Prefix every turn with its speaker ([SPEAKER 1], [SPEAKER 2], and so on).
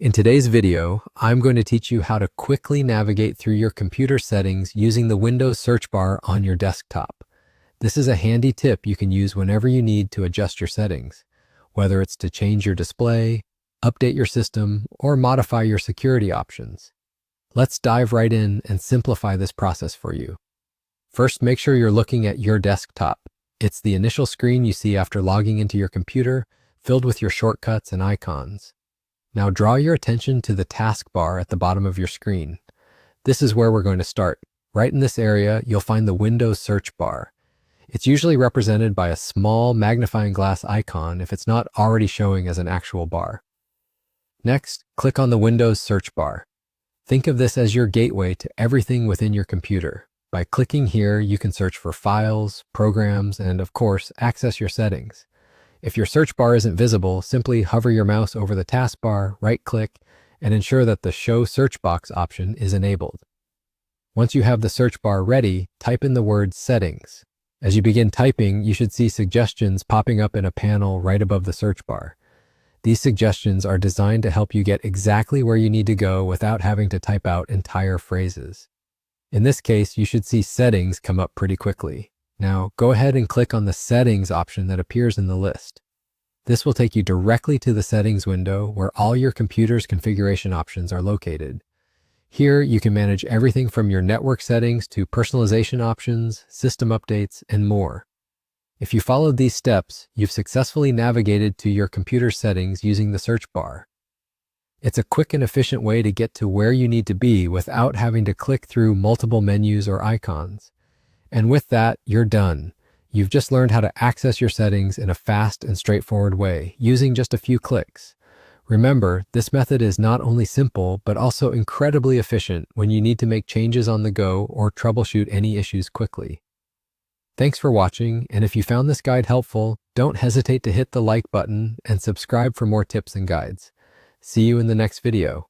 [SPEAKER 1] In today's video, I'm going to teach you how to quickly navigate through your computer settings using the Windows search bar on your desktop. This is a handy tip you can use whenever you need to adjust your settings, whether it's to change your display, update your system, or modify your security options. Let's dive right in and simplify this process for you. First, make sure you're looking at your desktop. It's the initial screen you see after logging into your computer, filled with your shortcuts and icons. Now draw your attention to the taskbar at the bottom of your screen. This is where we're going to start. Right in this area, you'll find the Windows search bar. It's usually represented by a small magnifying glass icon if it's not already showing as an actual bar. Next, click on the Windows search bar. Think of this as your gateway to everything within your computer. By clicking here, you can search for files, programs, and of course, access your settings. If your search bar isn't visible, simply hover your mouse over the taskbar, right-click, and ensure that the Show Search Box option is enabled. Once you have the search bar ready, type in the word Settings. As you begin typing, you should see suggestions popping up in a panel right above the search bar. These suggestions are designed to help you get exactly where you need to go without having to type out entire phrases. In this case, you should see Settings come up pretty quickly. Now, go ahead and click on the Settings option that appears in the list. This will take you directly to the Settings window where all your computer's configuration options are located. Here, you can manage everything from your network settings to personalization options, system updates, and more. If you followed these steps, you've successfully navigated to your computer settings using the search bar. It's a quick and efficient way to get to where you need to be without having to click through multiple menus or icons. And with that, you're done. You've just learned how to access your settings in a fast and straightforward way, using just a few clicks. Remember, this method is not only simple, but also incredibly efficient when you need to make changes on the go or troubleshoot any issues quickly. Thanks for watching, and if you found this guide helpful, don't hesitate to hit the like button and subscribe for more tips and guides. See you in the next video.